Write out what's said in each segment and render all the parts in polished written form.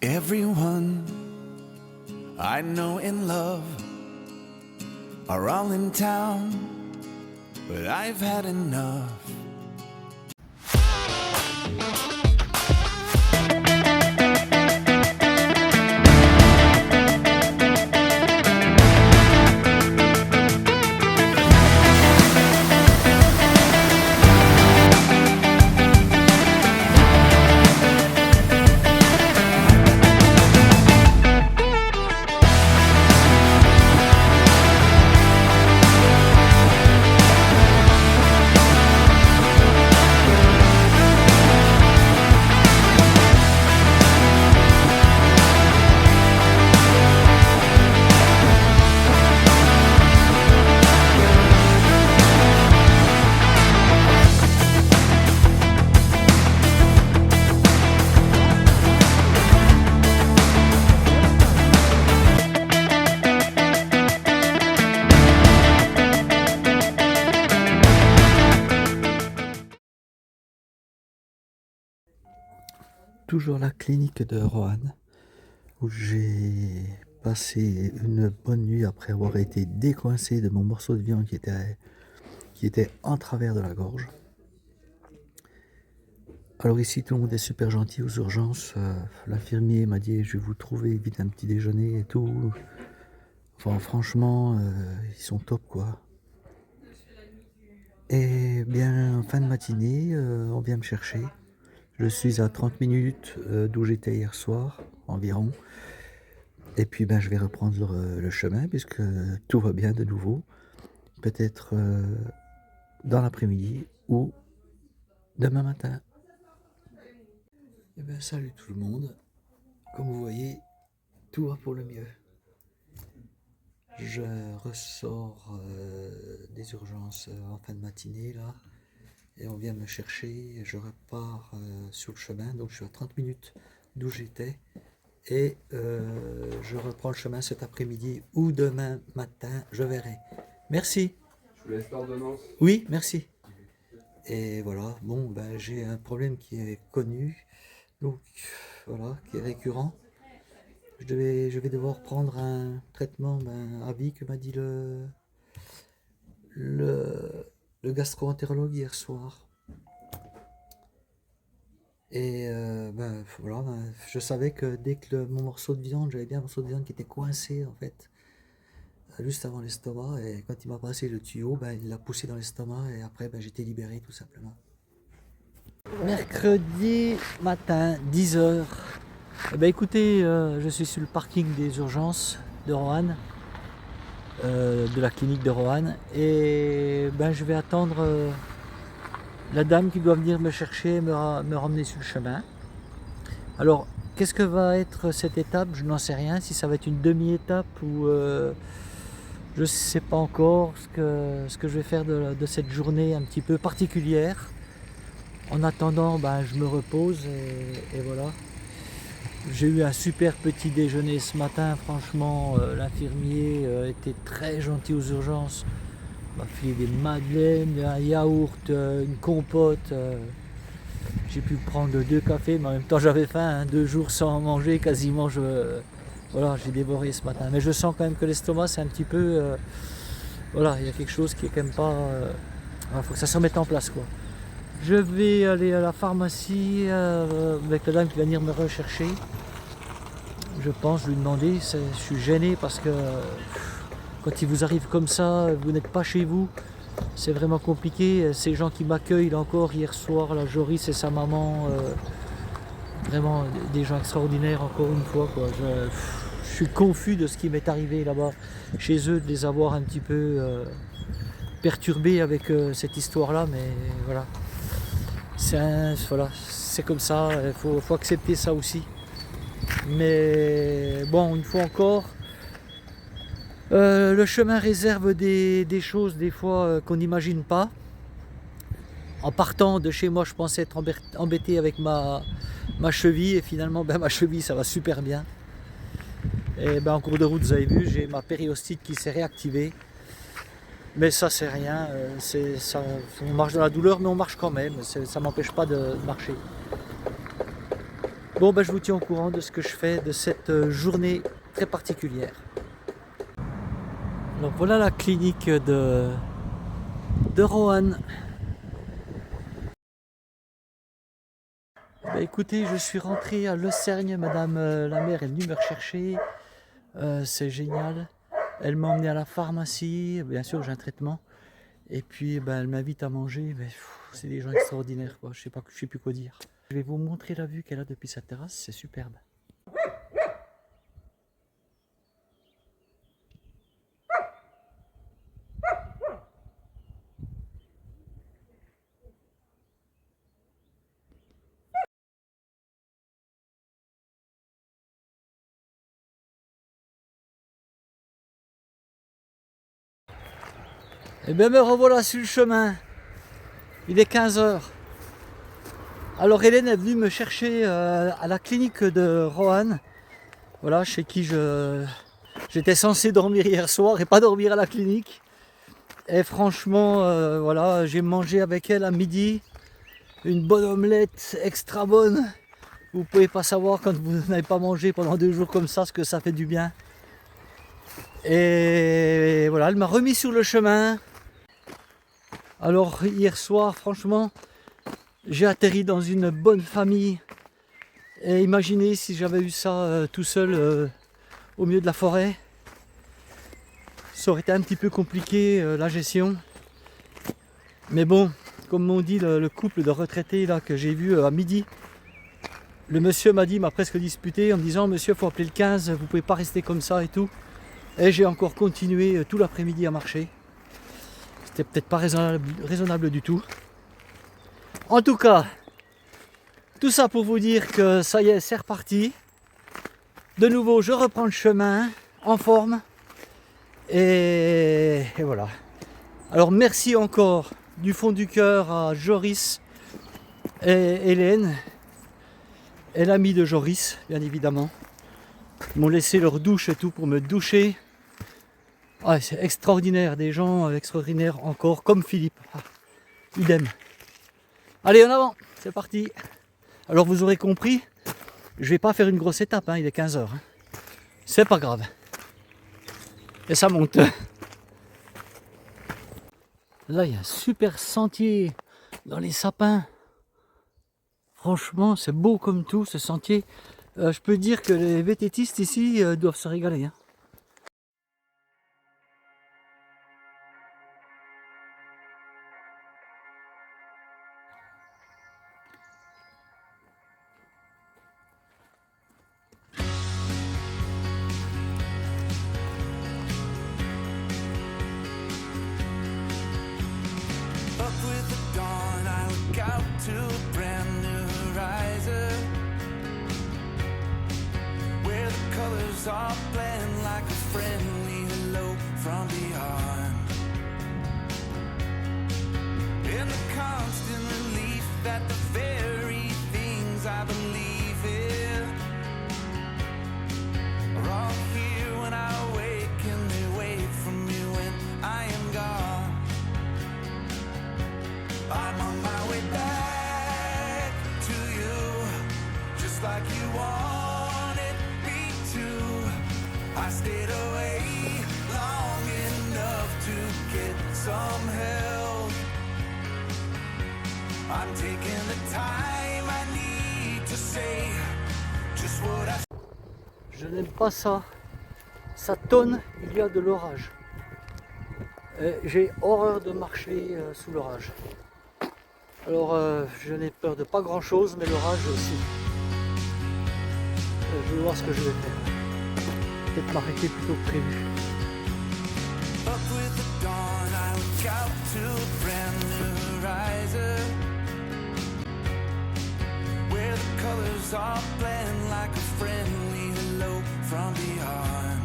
Everyone I know in love are all in town, but I've had enough. Toujours la clinique de Roanne, où j'ai passé une bonne nuit après avoir été décoincé de mon morceau de viande qui était en travers de la gorge. Alors ici, tout le monde est super gentil aux urgences. L'infirmier m'a dit, je vais vous trouver vite un petit déjeuner et tout. Enfin, franchement, ils sont top, quoi. Et bien, en fin de matinée, on vient me chercher. Je suis à 30 minutes d'où j'étais hier soir, environ. Et puis ben, je vais reprendre le chemin puisque tout va bien de nouveau. Peut-être dans l'après-midi ou demain matin. Et bien salut tout le monde. Comme vous voyez, tout va pour le mieux. Je ressors des urgences en fin de matinée là. Et on vient me chercher. Je repars sur le chemin. Donc je suis à 30 minutes d'où j'étais. Et je reprends le chemin cet après-midi ou demain matin, je verrai. Merci. Je vous laisse l'ordonnance. Oui, merci. Et voilà, bon, ben, j'ai un problème qui est connu, donc voilà, qui est récurrent. Je vais devoir prendre un traitement à vie que m'a dit le gastro-entérologue hier soir. Et voilà, je savais que dès que mon morceau de viande, j'avais bien un morceau de viande qui était coincé en fait, juste avant l'estomac, et quand il m'a passé le tuyau, il l'a poussé dans l'estomac et après j'étais libéré tout simplement. Mercredi matin, 10h. Écoutez, je suis sur le parking des urgences de Roanne, de la clinique de Roanne, et je vais attendre la dame qui doit venir me chercher, me ramener sur le chemin. Alors, qu'est-ce que va être cette étape? Je n'en sais rien, si ça va être une demi-étape ou je ne sais pas encore ce que je vais faire de cette journée un petit peu particulière. En attendant, je me repose et voilà. J'ai eu un super petit déjeuner ce matin, franchement, l'infirmier était très gentil aux urgences. Il m'a filé des madeleines, un yaourt, une compote. J'ai pu prendre 2 cafés, mais en même temps j'avais faim, 2 jours sans manger, quasiment voilà, j'ai dévoré ce matin. Mais je sens quand même que l'estomac c'est un petit peu... voilà, il y a quelque chose qui est quand même pas... il faut que ça se remette en place, quoi. Je vais aller à la pharmacie avec la dame qui va venir me rechercher. Je pense lui demander, je suis gêné parce que quand il vous arrive comme ça, vous n'êtes pas chez vous, c'est vraiment compliqué. Ces gens qui m'accueillent là encore hier soir, la Joris et sa maman, vraiment des gens extraordinaires encore une fois, quoi. Je suis confus de ce qui m'est arrivé là-bas chez eux, de les avoir un petit peu perturbés avec cette histoire-là, mais voilà. C'est comme ça, il faut accepter ça aussi. Mais bon, une fois encore, le chemin réserve des choses des fois qu'on n'imagine pas. En partant de chez moi, je pensais être embêté avec ma cheville et finalement ma cheville ça va super bien. Et en cours de route, vous avez vu, j'ai ma périostite qui s'est réactivée. Mais ça c'est rien, on marche dans la douleur mais on marche quand même, ça ne m'empêche pas de marcher. Bon, ben, je vous tiens au courant de ce que je fais de cette journée très particulière. Alors voilà la clinique de Roanne. Ben, écoutez, je suis rentré à Le Cergne, madame la mère est venue me rechercher. C'est génial. Elle m'a emmené à la pharmacie, bien sûr j'ai un traitement. Et puis ben, elle m'invite à manger. Mais, c'est des gens extraordinaires, quoi. Je sais plus quoi dire. Je vais vous montrer la vue qu'elle a depuis sa terrasse, c'est superbe. Et bien me revoilà sur le chemin. Il est 15h. Alors Hélène est venue me chercher à la clinique de Roanne. Voilà, chez qui j'étais censé dormir hier soir et pas dormir à la clinique. Et franchement, voilà, j'ai mangé avec elle à midi une bonne omelette extra bonne. Vous pouvez pas savoir quand vous n'avez pas mangé pendant 2 jours comme ça ce que ça fait du bien. Et voilà, elle m'a remis sur le chemin. Alors hier soir, franchement, j'ai atterri dans une bonne famille. Et imaginez si j'avais eu ça tout seul au milieu de la forêt. Ça aurait été un petit peu compliqué la gestion. Mais bon, comme m'ont dit le couple de retraités là, que j'ai vu à midi, le monsieur m'a presque disputé en me disant: monsieur, il faut appeler le 15, vous pouvez pas rester comme ça et tout. Et j'ai encore continué tout l'après-midi à marcher. C'était peut-être pas raisonnable du tout. En tout cas, tout ça pour vous dire que ça y est, c'est reparti. De nouveau, je reprends le chemin en forme. Et voilà. Alors merci encore du fond du cœur à Joris et Hélène et l'ami de Joris, bien évidemment. Ils m'ont laissé leur douche et tout pour me doucher. Ah, c'est extraordinaire, des gens extraordinaires encore, comme Philippe. Ah, idem. Allez, en avant, c'est parti. Alors vous aurez compris, je vais pas faire une grosse étape, hein, il est 15h. Hein. C'est pas grave. Et ça monte. Là, il y a un super sentier dans les sapins. Franchement, c'est beau comme tout, ce sentier. Je peux dire que les vététistes ici doivent se régaler. Hein. Up with the dawn, I look out to a brand new horizon, where the colors all blend like a friendly hello from beyond. In the constant relief that the very things I believe in are all here when I wake, and they wait for me when I am gone. I'm on my way back to you, just like you wanted me to. I stayed away long enough to get some help. I'm taking the time I need to say just what I... Je n'aime pas ça. Ça tonne, il y a de l'orage. J'ai horreur de marcher sous l'orage. Alors je n'ai peur de pas grand chose, mais l'orage aussi. Je vais voir ce que je vais faire. Peut-être m'arrêter plus tôt que prévu. Up with the dawn, I look out to a brand new horizon, where the colors all blend like a friendly hello from beyond.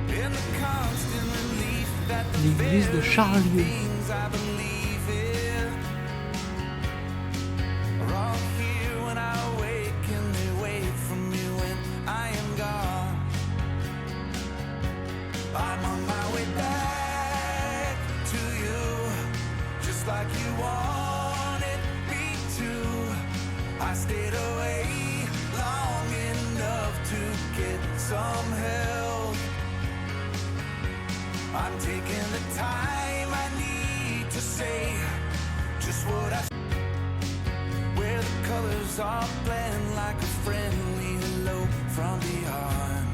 In the constant relief that the L'église de Charlieu. things I believe in are all here when I wake, and they wait for me when I am gone. I'm on my way back to you, just like you wanted me to. guitar playing like a friendly hello from beyond.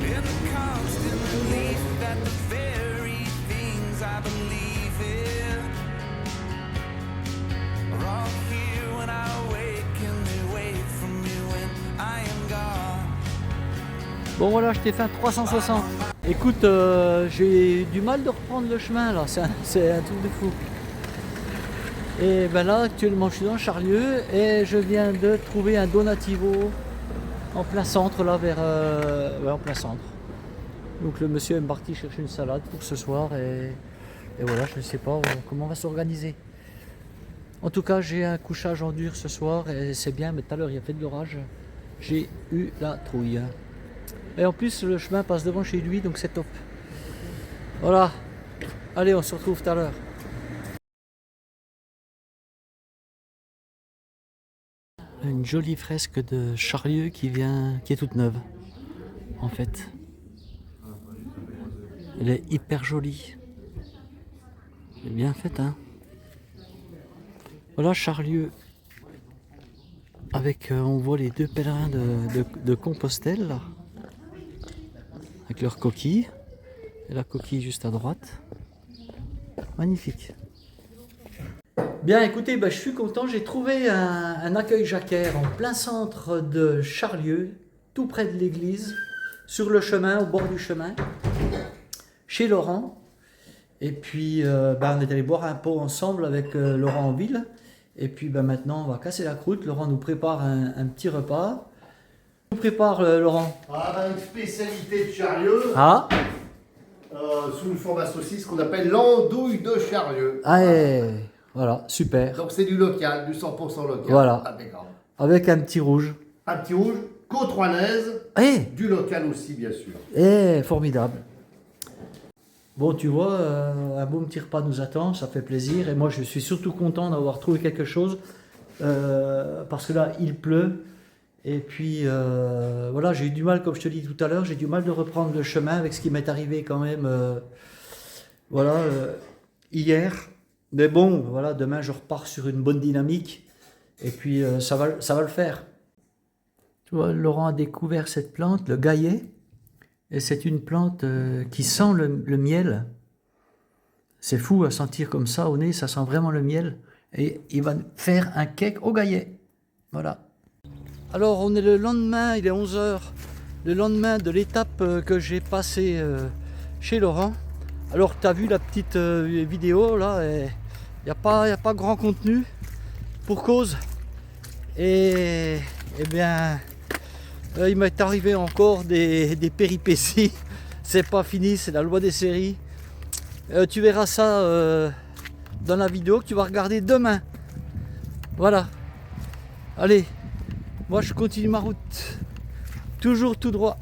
In the constant belief that the very things I believe in are all here when I wake and they wait for me when I am gone. Bon voilà, je t'ai fait un 360. Écoute, j'ai du mal de reprendre le chemin là, c'est un truc de fou. Et ben là, actuellement, je suis dans Charlieu et je viens de trouver un Donativo en plein centre, là, ouais, en plein centre. Donc le monsieur est parti chercher une salade pour ce soir et voilà, je ne sais pas comment on va s'organiser. En tout cas, j'ai un couchage en dur ce soir et c'est bien, mais tout à l'heure, il y a fait de l'orage. J'ai eu la trouille. Et en plus, le chemin passe devant chez lui, donc c'est top. Voilà. Allez, on se retrouve tout à l'heure. Une jolie fresque de Charlieu qui est toute neuve, en fait. Elle est hyper jolie. Elle est bien faite, hein. Voilà Charlieu. Avec, on voit les deux pèlerins de Compostelle, là. Avec leur coquille. Et la coquille juste à droite. Magnifique. Bien écoutez, je suis content, j'ai trouvé un accueil jacquère en plein centre de Charlieu, tout près de l'église, sur le chemin, au bord du chemin, chez Laurent. Et puis on est allé boire un pot ensemble avec Laurent en ville. Et puis maintenant on va casser la croûte, Laurent nous prépare un petit repas. Nous prépare Laurent. Une spécialité de Charlieu, sous une forme à saucisse qu'on appelle l'andouille de Charlieu. Ah, voilà, super. Donc c'est du local, du 100% local. Voilà. Impeccable. Avec un petit rouge. Un petit rouge, côte rouennaise, du local aussi bien sûr. Formidable. Bon, tu vois, un bon petit repas nous attend, ça fait plaisir. Et moi, je suis surtout content d'avoir trouvé quelque chose. Parce que là, il pleut. Et puis, voilà, j'ai eu du mal, comme je te dis tout à l'heure, j'ai du mal de reprendre le chemin avec ce qui m'est arrivé quand même, hier. Mais bon, voilà, demain, je repars sur une bonne dynamique. Et puis, ça va le faire. Tu vois, Laurent a découvert cette plante, le gaillet. Et c'est une plante qui sent le miel. C'est fou à sentir comme ça au nez, ça sent vraiment le miel. Et il va faire un cake au gaillet. Voilà. Alors on est le lendemain, il est 11h, le lendemain de l'étape que j'ai passée chez Laurent. Alors tu as vu la petite vidéo là, il n'y a pas grand contenu pour cause. Et bien, il m'est arrivé encore des péripéties. C'est pas fini, c'est la loi des séries. Tu verras ça dans la vidéo que tu vas regarder demain. Voilà. Allez, moi je continue ma route. Toujours tout droit.